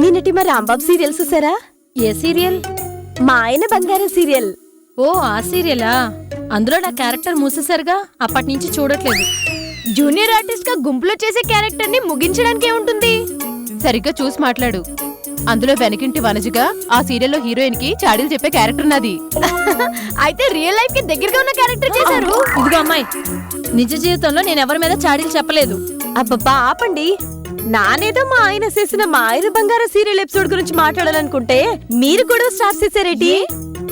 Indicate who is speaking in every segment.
Speaker 1: నిన్నటి మా రాంబాబు సీరియల్ చూసారా?
Speaker 2: ఏ సీరియల్?
Speaker 1: మా ఆయన బంగారం సీరియల్.
Speaker 2: ఓ ఆ సీరియలా? అందులో నా క్యారెక్టర్ మూసేశారుగా, అప్పటి నుంచి చూడట్లేదు.
Speaker 3: జూనియర్ ఆర్టిస్ట్ గా గుంపులో చేసే క్యారెక్టర్ ని ముగించడానికి ఏముంటుంది?
Speaker 4: సరిగ్గా చూసి మాట్లాడు. అందులో వెనకింటి వనజగా ఆ సీరియల్లో హీరోయిన్ కి చాడీలు చెప్పే క్యారెక్టర్ నాది.
Speaker 3: అయితే రియల్ లైఫ్ కి దగ్గరగా ఉన్న క్యారెక్టర్ చేశారు.
Speaker 2: ఇదిగో అమ్మాయి, నిజ జీవితంలో నేను ఎవరి మీద చాడీలు చెప్పలేదు.
Speaker 1: అబ్బబ్బా ఆపండి. నానేదో మా ఆయన చేసిన మా ఆయన బంగారం సీరియల్ ఎపిసోడ్ గురించి మాట్లాడాలనుకుంటే మీరు కూడా స్టార్ట్ చేశారేటి?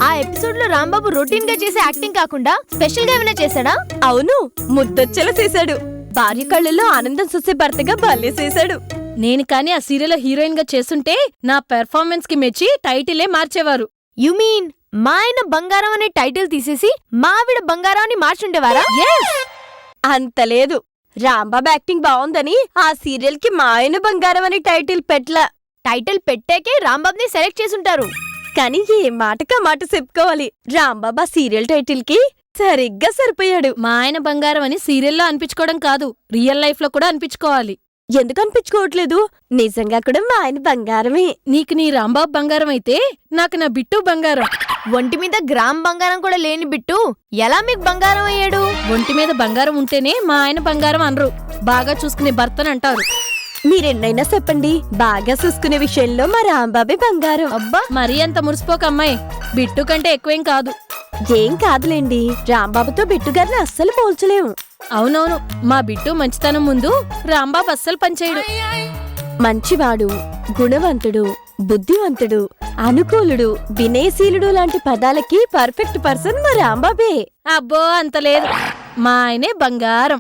Speaker 3: ఆ ఎపిసోడ్ లో రాంబాబు రొటీన్ గా చేసే యాక్టింగ్ కాకుండా స్పెషల్ గా ఏమైనా చేశాడా?
Speaker 1: అవును, ముద్దొచ్చేలా చేశాడు. భార్య కళ్ళల్లో ఆనందం చూసే భర్తగా భలే చేశాడు.
Speaker 2: నేను కానీ ఆ సీరియల్లో హీరోయిన్ గా చేస్తుంటే నా పెర్ఫార్మెన్స్ కి మెచ్చి టైటిలే మార్చేవారు.
Speaker 3: యు మీన్ మా ఆయన బంగారం అనే టైటిల్ తీసేసి మావిడ బంగారం అని మార్చుండేవారా?
Speaker 1: అంత లేదు. రాంబాబు యాక్టింగ్ బాగుందని ఆ సీరియల్ కి మా ఆయన బంగారం అని టైటిల్ పెట్లా.
Speaker 3: టైటిల్ పెట్టాకే రాంబాబు ని సెలెక్ట్ చేసుంటారు.
Speaker 1: కానీ ఏ మాటకా మాట చెప్పుకోవాలి, రాంబాబు ఆ సీరియల్ టైటిల్ కి సరిగ్గా సరిపోయాడు.
Speaker 2: మా ఆయన బంగారం అని సీరియల్లో అనిపించుకోవడం కాదు, రియల్ లైఫ్ లో కూడా అనిపించుకోవాలి.
Speaker 1: ఎందుకు అనిపించుకోవట్లేదు? నిజంగా కూడా మా ఆయన బంగారమే.
Speaker 2: నీకు నీ రాంబాబు బంగారం అయితే నాకు నా బిట్టు బంగారం.
Speaker 3: ఒంటి మీద గ్రామ్ బంగారం కూడా లేని బిట్టు ఎలా మీకు బంగారం అయ్యాడు?
Speaker 2: ఒంటి మీద బంగారం ఉంటేనే మా ఆయన బంగారం అనరు, బాగా చూసుకునే భర్తని అంటారు.
Speaker 1: మీరెన్నైనా చెప్పండి, బాగా చూసుకునే విషయంలో మా రాంబాబే బంగారం.
Speaker 2: అబ్బా మరీ అంత మురిసిపోక అమ్మాయి, బిట్టు కంటే ఎక్కువేం కాదు.
Speaker 1: ఏం కాదులేండి, రాంబాబుతో బిట్టుగారిని అస్సలు పోల్చలేము.
Speaker 2: అవునవును, మా బిట్టు మంచితనం ముందు రాంబాబు అస్సలు పనిచేయడు.
Speaker 1: మంచివాడు, గుణవంతుడు, బుద్ధివంతుడు, అనుకూలుడు, వినయశీలుడు లాంటి పదాలకి పర్ఫెక్ట్ పర్సన్ మా రాంబాబే.
Speaker 2: అబ్బో అంత లేదు, మా ఆయనే బంగారం.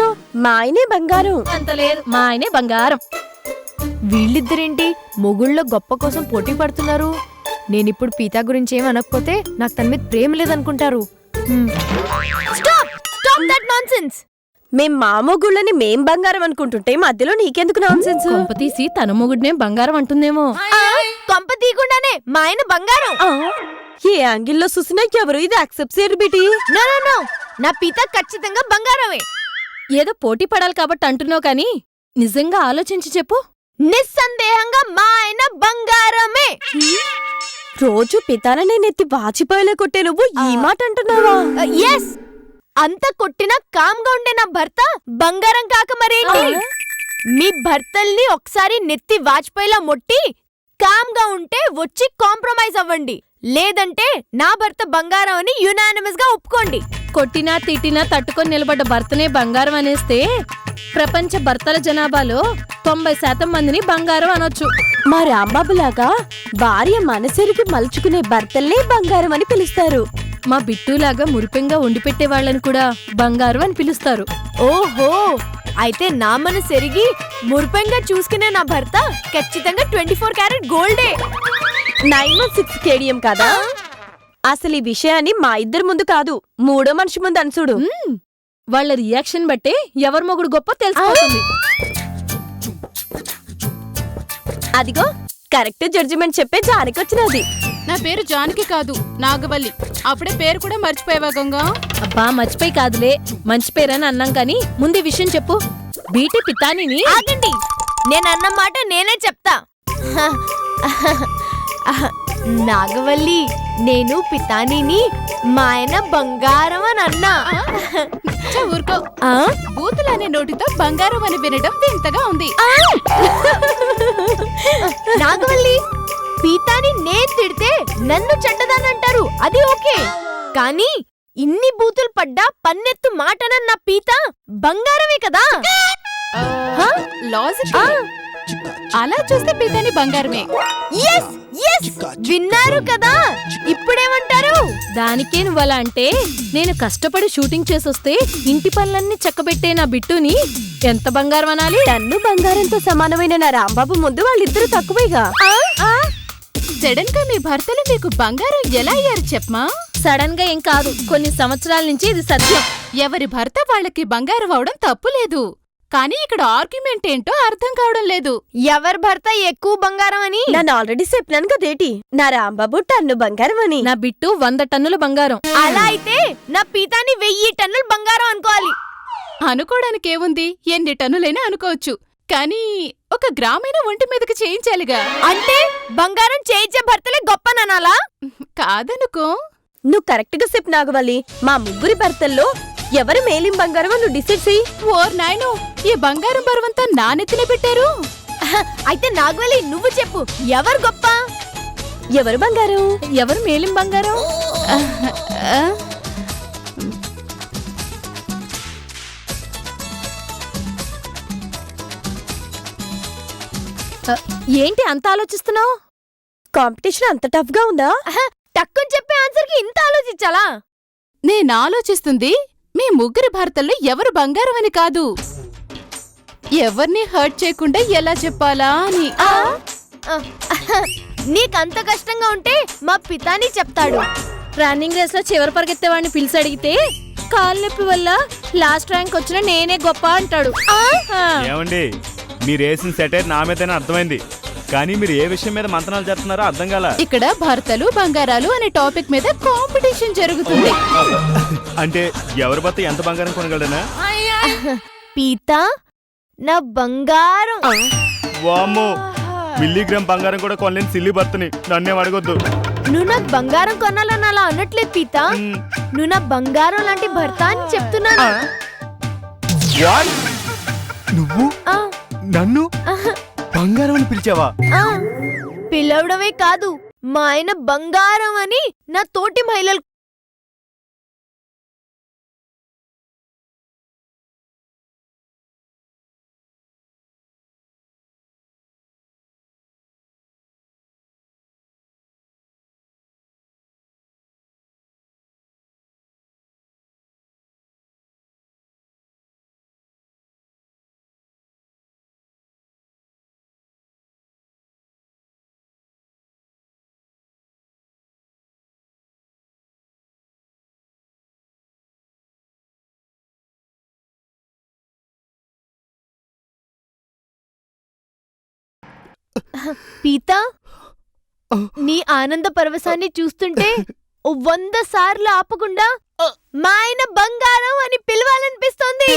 Speaker 1: నో, మా ఆయనే బంగారం.
Speaker 2: అంత లేదు, మా ఆయనే బంగారం.
Speaker 3: వీళ్ళిద్దరేంటి మొగుళ్ళ గొప్ప కోసం పోటీ పడుతున్నారు? నేనిప్పుడు పీతా గురించి ఏం అనకపోతే నాకు తన మీద ప్రేమ లేదనుకుంటారు. Stop that nonsense.
Speaker 1: మేం మా మొగుళ్ళని మేం బంగారం అనుకుంటుంటే మధ్యలో నీకెందుకు నాన్సెన్స్?
Speaker 2: కొంపతీసి తన మొగుడినే బంగారం అంటుందేమో.
Speaker 3: కొంప తీయకుండానే మా ఆయన బంగారం.
Speaker 1: ఏ యాంగిల్లో చూసినా ఎవరు ఇది యాక్సెప్ట్ చేయరు బేటీ.
Speaker 3: నో, నా పీతా ఖచ్చితంగా బంగారమే.
Speaker 2: ఏదో పోటీ పడాలి కాబట్టి అంటున్నావు కానీ నిజంగా ఆలోచించి చెప్పు.
Speaker 3: నిస్సందేహంగా మా ఆయన బంగారమే.
Speaker 1: రోజు పితాననే నెత్తి వాచిపోయేలా కొట్టే నువ్వు ఈ మాట అంటున్నావా?
Speaker 3: ఎస్, అంత కొట్టినా కామ్గా ఉండే నా భర్త బంగారం కాక మరేంటి? మీ భర్తల్ని ఒకసారి నెత్తి వాచిపోయేలా మొట్టి కామ్గా ఉంటే వచ్చి కాంప్రమైజ్ అవ్వండి, లేదంటే నా భర్త బంగారం అని యునానిమస్ గా ఒప్పుకోండి.
Speaker 2: కొట్టినా తిట్టినా తట్టుకొని నిలబడ్డ భర్తనే బంగారం అనేస్తే ప్రపంచ భర్తల జనాభాలో 90% మందిని బంగారం అనొచ్చు.
Speaker 1: మా రాంబాబులాగా భార్య మనసెరికి మలుచుకునే భర్తల్నే బంగారం అని పిలుస్తారు.
Speaker 2: మా బిట్టులాగా మురిపెంగా వండిపెట్టే వాళ్ళని కూడా బంగారం అని పిలుస్తారు.
Speaker 3: ఓహో, అయితే నా మనసు ఎరిగి మురిపెంగా చూసుకునే నా భర్త ఖచ్చితంగా 24 క్యారెట్ గోల్డే.
Speaker 1: 916 కేడియం కదా? అసలు ఈ విషయాన్ని మా ఇద్దరి ముందు కాదు, మూడో మనిషి ముందు అనుసుడు.
Speaker 2: వాళ్ళ రియాక్షన్ బట్టే ఎవరి మొగుడు గొప్ప తెలిసిపోతుంది.
Speaker 1: అదిగో కరెక్ట్ జడ్జిమెంట్ చెప్పే జానికొచ్చినది.
Speaker 4: నా పేరు జానకి కాదు, నాగవల్లి. అప్పుడే పేరు కూడా మర్చిపోయావా గంగా?
Speaker 2: అబ్బా మర్చిపోయి కాదులే, మంచి పేరని అన్నాం కానీ ముందు ఈ విషయం చెప్పు. బీటీ పితానిని.
Speaker 3: ఆగండి, నేనన్న మాట నేనే చెప్తా. నాగవల్లి, నేను పితానిని, మా ఆయన బంగారం అని అన్నా.
Speaker 4: ఊరుకో, బూతులనే నోటితో బంగారం అని వినడం వింతగా ఉంది.
Speaker 3: నాగవల్లి, పీతాని నేను తిడితే నన్ను చెడ్డదానంటారు, అది ఓకే. కానీ ఇన్ని బూతులు పడ్డా పన్నెత్తు మాటనన్న పీత బంగారమే కదా?
Speaker 4: లాజిక్ అలా చూస్తే పీతాని బంగారమే.
Speaker 3: విన్నారు కదా, ఇప్పుడేమంటారు?
Speaker 2: దానికే నువ్వలా అంటే నేను కష్టపడి షూటింగ్ చేసొస్తే ఇంటి పనులన్నీ చక్కబెట్టే నా బిట్టుని ఎంత బంగారం అనాలి?
Speaker 1: నన్ను బంగారంతో సమానమైన నా రాంబాబు ముందు వాళ్ళిద్దరూ తక్కువేగా.
Speaker 4: సడన్ గా మీ భర్తలు మీకు బంగారం ఎలా అయ్యారు చెప్పమా?
Speaker 2: సడన్ గా ఏం కాదు, కొన్ని సంవత్సరాల నుంచి ఇది సత్యం.
Speaker 4: ఎవరి భర్త వాళ్ళకి బంగారం అవడం తప్పులేదు, కానీ ఇక్కడ ఆర్గ్యుమెంట్ ఏంటో అర్థం కావడం లేదు.
Speaker 3: ఎవరి భర్త ఎక్కువ బంగారం అని?
Speaker 1: నన్ను ఆల్రెడీ చెప్పినాను కదేటి, నా రాంబాబు టన్ను బంగారం అని.
Speaker 2: నా బిట్టు 100 టన్నుల బంగారం.
Speaker 3: అలా అయితే నా పీతాని 1000 టన్నులు బంగారం అనుకోవాలి.
Speaker 4: అనుకోవడానికి ఏముంది, ఎన్ని టన్నులైనా అనుకోవచ్చు. కానీ ఒక గ్రామీణ ఒంటి మీదకి చేయించాలిగా.
Speaker 3: అంటే బంగారం చేయించే భర్తలే గొప్పననాలా?
Speaker 4: కాదనుకో.
Speaker 1: నువ్వు కరెక్ట్ గా చెప్పు నాగవల్లి. మా ముగ్గురి భర్తల్లో ఎవరు మేలిం బంగారమో నువ్వు డిసైడ్ చెయ్యి.
Speaker 4: ఓర్ నాయనో, ఈ బంగారం బరువంతా నా నెత్తిన పెట్టారు.
Speaker 3: అయితే నాగవల్లి నువ్వు చెప్పు, ఎవరు గొప్ప?
Speaker 1: ఎవరు బంగారం?
Speaker 2: ఎవరు మేలిం బంగారం?
Speaker 4: ఆ,
Speaker 2: ఏంటి అంత ఆలోచిస్తున్నావు?
Speaker 1: కాంపిటీషన్ అంత టఫ్ గా ఉందా?
Speaker 3: టక్కుని చెప్పే ఆన్సర్ కి ఇంత ఆలోచించాలా?
Speaker 4: నేనాలోచిస్తుంది మీ ముగ్గురి భర్తల్లో ఎవరు బంగారం అని కాదు, ఎవరిని హర్ట్ చేయకుండా ఎలా చెప్పాలా అని.
Speaker 3: నీకంత కష్టంగా ఉంటే మా పితాని చెప్తాడు.
Speaker 2: రన్నింగ్ రేస్ లో చివరి పరిగెత్తేవాడిని పిలిచి అడిగితే కాలు నొప్పి వల్ల లాస్ట్ ర్యాంక్ వచ్చిన నేనే గొప్ప అంటాడు.
Speaker 5: ఏమండి, మీరేసిన సెటైర్ నా మీదనే అర్థమైంది, కానీ మీరు ఏ విషయం మీద మంతనాలు చేస్తున్నారో అర్థం కాల.
Speaker 4: ఇక్కడ భర్తలు బంగారాలు అనే టాపిక్ మీద కాంపిటీషన్ జరుగుతుంది.
Speaker 5: అంటే ఎవరి భర్త ఎంత బంగారం కొనగలడనా?
Speaker 3: పీతా, నా బంగారం.
Speaker 5: వామ్మో, మిల్లీగ్రామ్ బంగారం కూడా కొనలేని సిల్లి భర్తని నన్నేం అడగొద్దు.
Speaker 3: నువ్వు నాకు బంగారం కొనాలని అలా అనట్లేదు పీతా, నువ్వు నా బంగారం లాంటి భర్త అని చెప్తున్నాను.
Speaker 5: What? నువ్వు
Speaker 3: ఆ,
Speaker 5: నన్ను బంగారం అని పిలిచావా?
Speaker 3: ఆ, పిలవడమే కాదు, మా ఆయన బంగారం అని నా తోటి మహిళలు పీతా, నీ ఆనంద పరవశాన్ని చూస్తుంటే 100 సార్లు ఆపకుండా మా ఆయన బంగారం అని పిలవాలనిపిస్తోంది.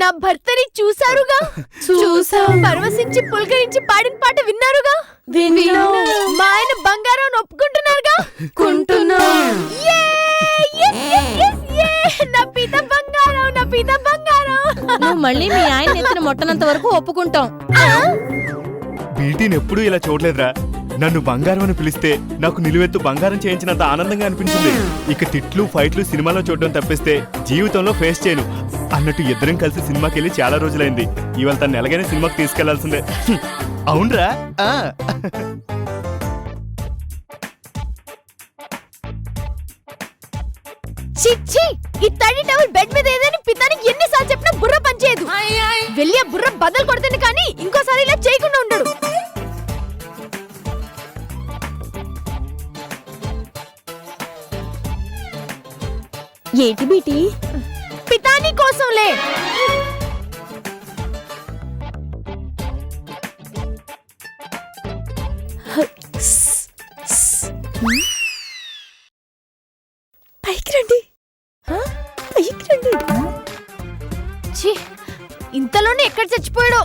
Speaker 3: నా భర్తని చూసారుగా,
Speaker 4: చూసాం.
Speaker 3: పరవశించి పులకరించి పాడిన పాట విన్నారుగా, మా ఆయన బంగారం అని ఒప్పుకుంటున్నారుగా. యే! Yes, yes, yes, yes! నా పిత బంగారం, నా పిత బంగారం.
Speaker 2: నువ్వు మళ్ళీ మీ ఆయన ఎత్తిన మొట్టనంత వరకు ఒప్పుకుంటాం.
Speaker 5: బీటీని ఎప్పుడూ ఇలా చూడలేదురా. నన్ను బంగారం అని పిలిస్తే నాకు నిలువెత్తు బంగారం చేయించినంత ఆనందంగా అనిపించింది. ఇక తిట్లు ఫైట్లు సినిమాలో చూడడం తప్పిస్తే జీవితంలో ఫేస్ చేయను అన్నట్టు ఇద్దరం కలిసి సినిమాకి వెళ్ళి చాలా రోజులైంది. ఇవాళ తను ఎలాగైనా సినిమాకి తీసుకెళ్లాల్సిందే. అవునరా?
Speaker 3: చిచ్చి, ఈ తడి టవల్ బెడ్ మీద ఏదని పితానికి ఎన్నిసార్లు చెప్పినా బుర్ర పనిచేయదు. వెళ్ళి ఆ బుర్ర బద్దలు కొడుతుంది కానీ ఇంకోసారి ఇలా చేయకుండా ఉండడు.
Speaker 1: ఏంటి బీటీ?
Speaker 3: పితాని కోసంలే.
Speaker 1: పైకి రండి, పైకి రండి.
Speaker 3: ఛీ, ఇంతలోనే ఎక్కడ చచ్చిపోయాడో.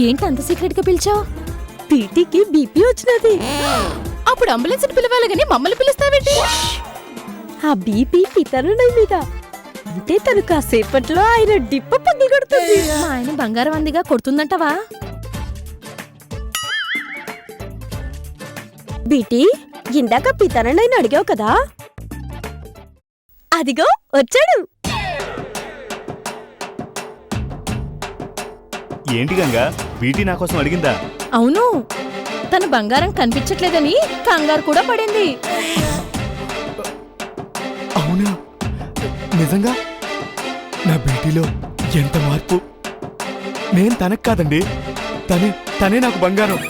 Speaker 2: ఏంటి అంత సీక్రెట్ గా పిలిచావు?
Speaker 1: బీటీకి బీపీ వచ్చినది.
Speaker 4: అప్పుడు అంబులెన్స్ పిలవాలి గాని మమ్మల్ని పిలుస్తావేంటి?
Speaker 1: ఆ బీపీ పితరుడై మీద అంటే తను కాసేపట్లో ఆయన డిప్ప పగిలి కొడుతుంది.
Speaker 2: మా ఆయన బంగారం అందిగా కొడుతుందంటవా?
Speaker 1: బీటీ, ఇందాక పితరుడైన అడిగావు కదా, అదిగో వచ్చాడు.
Speaker 5: ఏంటి గంగా, బీటీ నా కోసం అడిగిందా?
Speaker 2: అవును, తన బంగారం కనిపించట్లేదని కంగారు కూడా పడింది.
Speaker 5: అవునా? నిజంగా? నా బీటీలో ఎంత మార్పు! నేను తనకు కాదండి, తనే నాకు బంగారం.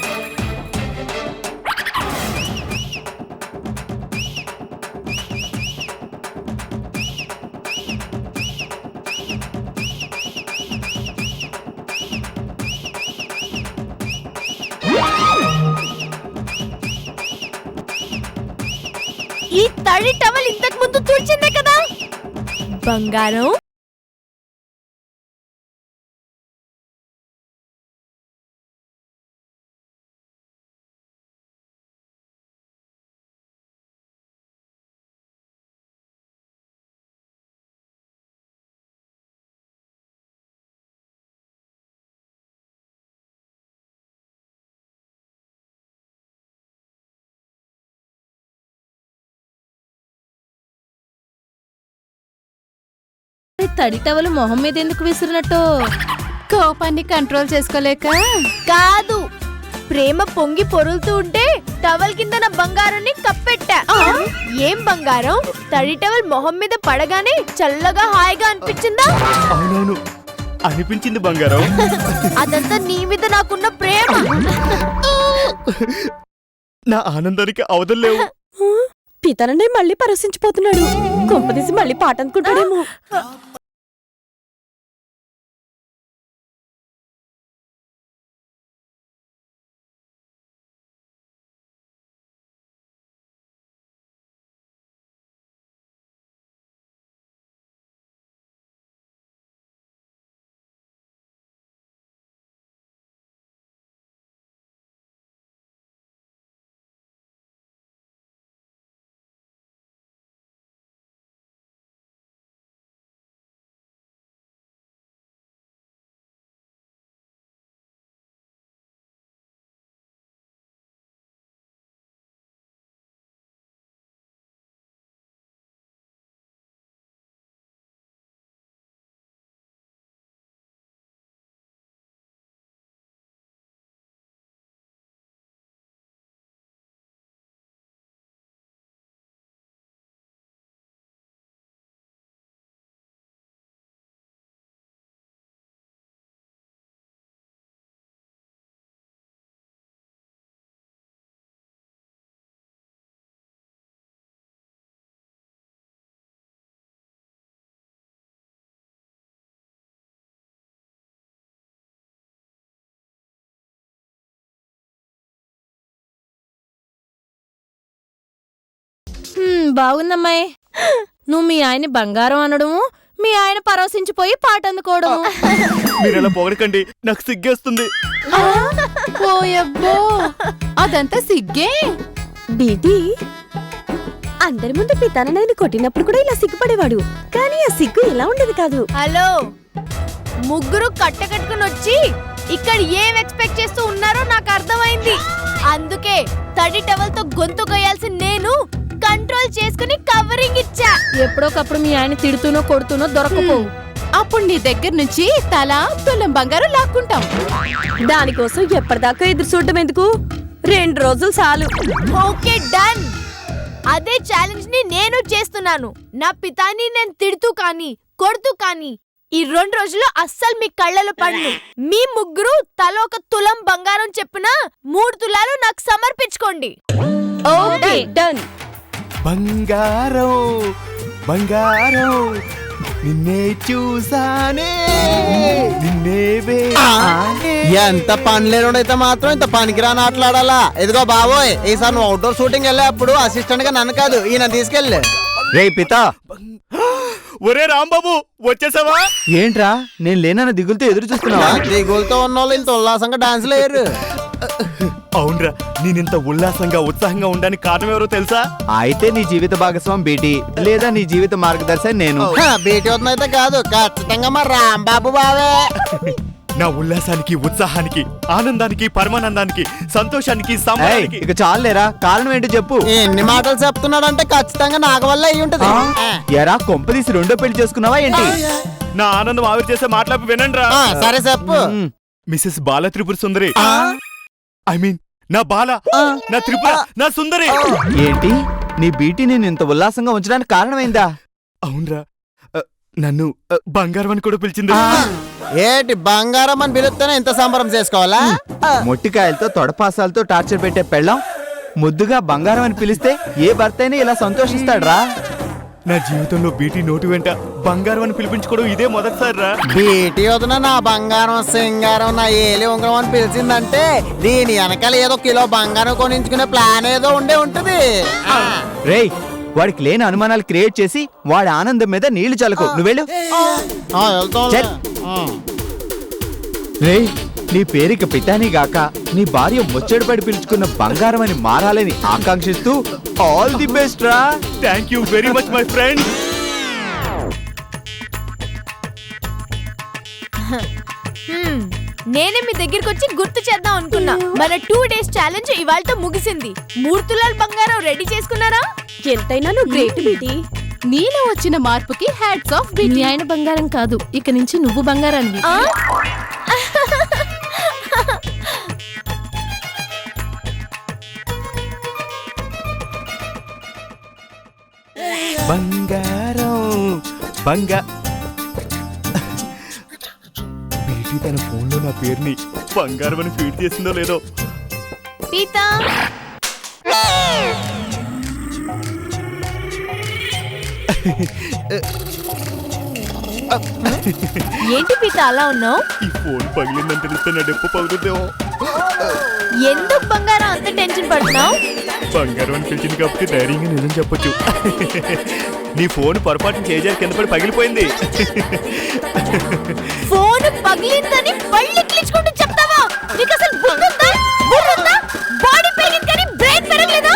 Speaker 3: ఈ తడి టవల్ ఇంతకు ముందు తుడిచిందే కదా. బంగారం
Speaker 2: తడి టవలు మొహం మీద ఎందుకు విసిరినట్టు?
Speaker 4: కోపాన్ని కంట్రోల్ చేసుకోలేక
Speaker 3: కాదు, ప్రేమ పొంగి పొరులుతూ ఉంటే టవల్ కింద నా బంగారాన్ని కప్పెట్టా. ఏం బంగారం, తడి టవల్ మొహం మీద పడగానే చల్లగా హాయిగా అనిపించిందా?
Speaker 5: అవునవును, అనిపించింది బంగారం.
Speaker 3: అదంతా నీ మీద నాకున్న ప్రేమ.
Speaker 5: నా ఆనందానికి అవదలేవు.
Speaker 1: పితరుడే మళ్ళీ పరవశించిపోతున్నాడు. కొంపదీసి మళ్ళీ పాట అనుకుంటాడేమో.
Speaker 2: బాగుందమ్మాయి. నువ్వు మీ ఆయన్ని బంగారం అనడము, మీ ఆయన పరవశించిపోయి పాట అందుకోవడము.
Speaker 5: మీరెలా పొగడకండి, నాకు సిగ్గేస్తుంది.
Speaker 4: ఓయబ్బో, అదంతా సిగ్గే.
Speaker 1: బీటీ అందరి ముందు పితానని కొట్టినప్పుడు కూడా ఇలా సిగ్గుపడేవాడు, కానీ ఆ సిగ్గు ఇలా ఉండేది కాదు.
Speaker 3: హలో, ముగ్గురు కట్టకట్టుకుని వచ్చి ఇక్కడ ఏం ఎక్స్పెక్ట్ చేస్తూ ఉన్నారో నాకు అర్థమైంది. అందుకే తడి టవల్తో గొంతు కొయ్యాల్సిన నేను కంట్రోల్ చేసుకుని కవరింగ్ ఇచ్చా.
Speaker 2: ఎప్పుడోకప్పుడు మీ ఆయన తిడుతూనో కొడుతూనో దొరకపోవు.
Speaker 4: అప్పుడు నీ దగ్గర నుంచి తల తులం బంగారం లాక్కుంటాం.
Speaker 1: దానికోసం ఎప్పటిదాకా ఎదురు చూడటం ఎందుకు? 2 రోజులు చాలు.
Speaker 3: Okay, done. అదే ఛాలెంజ్ ని నేను చేస్తున్నాను. నా పితాని నేను తిడుతూ కానీ కొడుతూ కానీ ఈ 2 రోజుల్లో అస్సలు మీ కళ్ళలో పడను. మీ ముగ్గురు తల 1 తులం బంగారం చెప్పున 3 తులాలు నాకు సమర్పించుకోండి.
Speaker 1: Okay, done.
Speaker 5: బంగారం బంగారం నిన్నే చూసానే, నిన్నే
Speaker 6: ఎంత పని లేనుడైతే మాత్రం ఇంత పనికిరాని ఆటలాడాలా? ఇదిగో బాబోయ్, ఈసారి నువ్వు అవుట్డోర్ షూటింగ్ వెళ్ళేప్పుడు అసిస్టెంట్ గా నన్ను కాదు ఈయన తీసుకెళ్ళి.
Speaker 7: రే పితా,
Speaker 5: ఒరే రాంబాబు వచ్చేసావా?
Speaker 7: ఏంట్రా నేను లేనన్న దిగులతో ఎదురు చూస్తున్నావా?
Speaker 6: దిగులతో ఉన్న వాళ్ళు ఇంత ఉల్లాసంగా డాన్స్ లేరు.
Speaker 5: అవునరా, నేనింత ఉల్లాసంగా ఉత్సాహంగా ఉండడానికి కారణం ఎవరో తెలుసా?
Speaker 7: అయితే నీ జీవిత భాగస్వామి బేటీ, లేదా నీ జీవిత మార్గదర్శి నేను.
Speaker 6: బీటీ అయితే కాదు, ఖచ్చితంగా మా రాంబాబు బావే.
Speaker 5: నా ఉల్లాసానికి, ఉత్సాహానికి, ఆనందానికి, పరమానందానికి, సంతోషానికి,
Speaker 7: ఏయ్,
Speaker 5: సంబరానికి
Speaker 7: ఇక చాలేరా, కారణం ఏంటో చెప్పు.
Speaker 6: ఎన్ని మాటలు చెప్తున్నాడంటే ఖచ్చితంగా నాకు వల్ల అయి ఉంటది.
Speaker 7: ఎరా కొంపదీసి రెండో పెళ్లి చేసుకున్నావా ఏంటి?
Speaker 5: నా ఆనందం ఆవిరి చేసే మాట్లాపి వినండి రా.
Speaker 6: సరే చెప్పు.
Speaker 5: Mrs Bala Tripura Sundari, I mean నా బాల, నా త్రిపుర, నా సుందరి.
Speaker 7: ఏంటి నీ బీటీ నేను ఇంత ఉల్లాసంగా ఉంచడానికి కారణమైందా?
Speaker 5: అవునరా, నన్ను బంగారం అని కూడా పిలిచింది.
Speaker 6: ఏంటి బంగారం అని పిలుస్తేనే ఇంత సంబరం చేసుకోవాలా?
Speaker 7: మొట్టికాయలతో తొడపాసాలతో టార్చర్ పెట్టే పెళ్ళం ముద్దుగా బంగారం అని పిలిస్తే ఏ భర్త అయినా ఇలా సంతోషిస్తాడ్రా?
Speaker 5: నా జీవితంలో బీటీ నోటి వెంట బంగారం అని పిలిపించుకోవడం ఇదే మొదటిసారి రా.
Speaker 6: బీటీ వదిన నా బంగారం సింగారం నా ఏలి ఉంగరం అని పిలిచిందంటే దీని వెనకాల ఏదో కిలో బంగారం కొనించుకునే ప్లాన్ ఏదో ఉండే ఉంటది.
Speaker 7: రేయ్, వాడికి లేని అనుమానాలు క్రియేట్ చేసి వాడి ఆనందం మీద నీళ్లు చల్లకు. నువ్వెళ్ళు. చల్. రేయ్, నీ పేరిక పితాని గాక నీ భార్య ముచ్చటపడి పిలుచుకున్న బంగారం అని మారాలని ఆకాంక్షిస్తూ ఆల్ ది బెస్ట్ రా.
Speaker 5: Thank you very much my friend.
Speaker 3: నేనే మీ దగ్గరికి వచ్చి గుర్తు చేద్దాం అనుకున్నా. మన 2 డేస్ ఛాలెంజ్ ఇవాళతో ముగిసింది. 3 తులాల బంగారం రెడీ చేసుకున్నారా?
Speaker 1: ఎంతైనా నువ్వు గ్రేట్ బీటీ.
Speaker 4: నీలో వచ్చిన మార్పుకి హ్యాట్స్ ఆఫ్.
Speaker 2: మీ ఆయన బంగారం కాదు, ఇక నుంచి నువ్వు బంగారానివి.
Speaker 3: ఆ?
Speaker 5: బంగారం బంగా బీటీ తన ఫోన్లో నా పేరుని బంగారం అని ఫీడ్ చేసిందో లేదో.
Speaker 3: పీతా, ఏంటి పీతా అలా ఉన్నావు?
Speaker 5: ఈ ఫోన్ పగిలిందని తెలిస్తే నా డెప్పు పగులుద్దేమో.
Speaker 3: ఎందుకు బంగారం అంత టెన్షన్ పడుతున్నావు?
Speaker 5: బంగారం అని పిలిచింది కాబట్టి ధైర్యంగా నిజం చెప్పొచ్చు. నీ ఫోన్ పొరపాటున చేజారి కింద పడి పగిలిపోయింది.
Speaker 3: ఫోన్ పగిలిందని పళ్ళు కిలిచుకుంటూ చెప్తావా? నీకు అసలు బుద్ధుందా? బుర్రుందా? బాడీ పెరిగింది కానీ బ్రెయిన్ పెరగలేదా?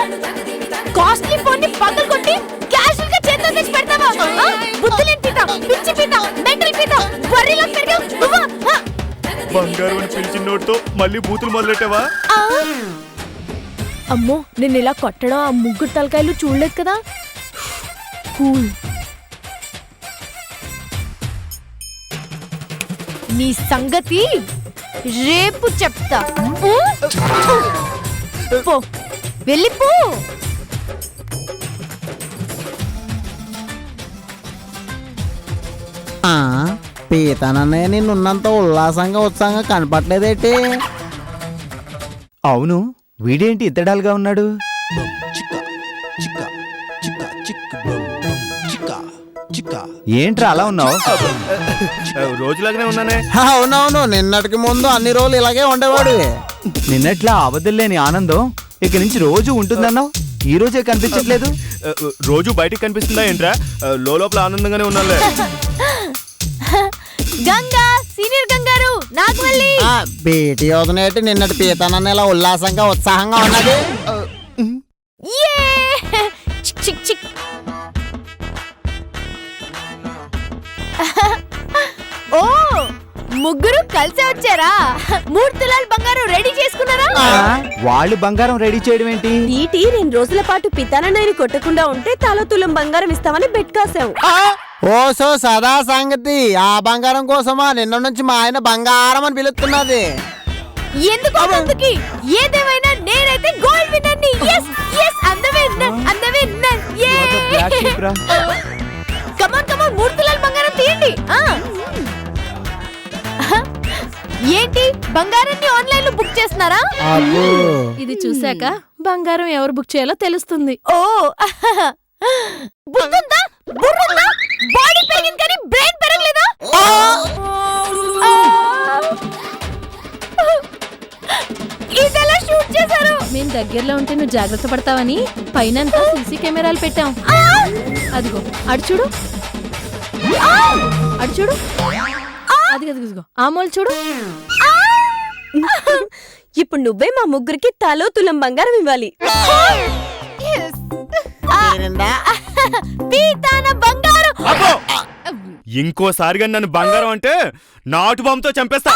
Speaker 3: కాస్ట్లీ ఫోన్ ని పగలు కొట్టి క్యాషువల్ గా చేతిలో తెచ్చి పెడతావా? బుద్ధులేని పీతా, పిచ్చి పీతా, మెంటల్ పీతా, వర్రీలో పెరిగావు నువ్వా?
Speaker 5: బంగారం అని పిలిచిన నోటితో మళ్ళీ బూతులు మొదలెట్టావా?
Speaker 3: అమ్మో, నేను ఇలా కొట్టడం ఆ ముగ్గురు తలకాయలు చూడలేదు కదా. కూల్. నీ సంగతి రేపు చెప్తా. పో, వెళ్ళిపో.
Speaker 6: పీతానన్నయ్య నిన్నున్నంత ఉల్లాసంగా ఉత్సాహంగా కనపట్లేదేంటి?
Speaker 7: అవును, వీడేంటి ఇద్దడాలుగా ఉన్నాడు? ఏంట్రా అలా ఉన్నావు?
Speaker 5: రోజులాగానే ఉన్నానే.
Speaker 6: అవునవును, నిన్నటికి ముందు అన్ని రోజులు ఇలాగే ఉండేవాడు.
Speaker 7: నిన్నట్లా అవధుల్లేని ఆనందం ఇక నుంచి రోజు ఉంటుందన్నావు, ఈ రోజే కనిపించట్లేదు.
Speaker 5: రోజు బయటికి కనిపిస్తుందా ఏంట్రా? లోపల ఆనందంగానే ఉన్నాలే.
Speaker 3: గంగా సీనియర్ గంగారు నాగవల్లి.
Speaker 6: బేటీ వదనేటి నిన్నటి పీతానన్న ఇలా ఉల్లాసంగా ఉత్సాహంగా ఉన్నది.
Speaker 3: యే! చిక్ చిక్ చిక్. ఓ ముగ్గురు కలిసే వచ్చారా? 3 తులాల బంగారం రెడీ చేసుకున్నారా?
Speaker 7: వాళ్ళు బంగారం రెడీ చేయడం ఏంటి?
Speaker 1: ఈటి 2 రోజుల పాటు పితానన్నయ్యని కొట్టకుండా ఉంటే తల తులం బంగారం ఇస్తామని బెట్ కాసాం.
Speaker 6: ఓసో సదా సంగతి. ఆ బంగారం కోసమా నిన్న నుంచి మా ఆయన బంగారం అని పిలుస్తున్నది.
Speaker 3: ఎందుకు అందుకి? ఏదేమైనా నేనైతే gold విన్నర్ని. yes yes I'm the winner. యే!
Speaker 7: Black sheep రా.
Speaker 3: కమాన్ 3 తులాల బంగారం తీయండి. ఏంటి బంగారాన్ని ఆన్లైన్ లో బుక్ చేస్తున్నారా?
Speaker 2: ఇది చూశాక బంగారం ఎవరు బుక్ చేయాలో తెలుస్తుంది.
Speaker 3: ఓ బుద్ధుందా? బుర్రుందా? బాడీ పెరిగింది కానీ బ్రెయిన్ పెరగలేదా? ఇదెలా షూట్ చేశారు?
Speaker 2: మేము దగ్గరలో ఉంటే నువ్వు జాగ్రత్త పడతావని పైన సీసీ కెమెరాలు పెట్టాం. అదిగో అడు చూడు, అడు చూడు, అదిగో ఆ మూల చూడు.
Speaker 1: ఇప్పుడు నువ్వే మా ముగ్గురికి తలో తులం బంగారం ఇవ్వాలి.
Speaker 3: పీతాన బంగారం.
Speaker 5: అబ్బో! ఇంకోసారిగా నన్ను బంగారం అంటే నాటు బాంబుతో చంపేస్తా.